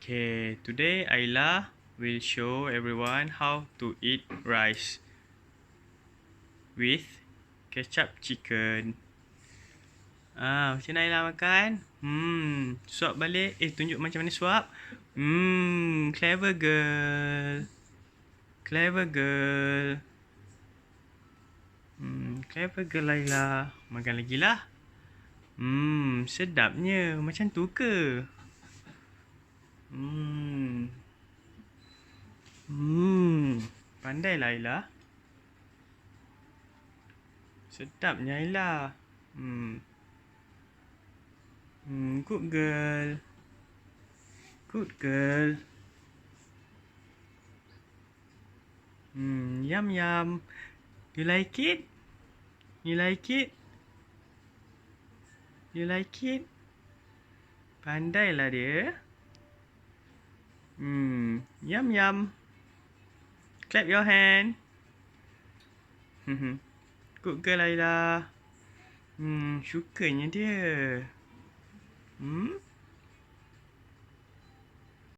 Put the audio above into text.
Okay, today Ayla will show everyone how to eat rice with ketchup chicken. Macam mana Ayla makan? Suap balik. Tunjuk macam mana suap. Clever girl. Clever girl. Clever girl Ayla. Makan lagi lah. Sedapnya. Macam tu ke? Pandai lah Ayla. Sedapnya Ayla. Good girl. Good girl. Yum yum. You like it? You like it? You like it? Pandai lah dia. Yum yum. Clap your hand. Good girl Ayla. Sukanya dia.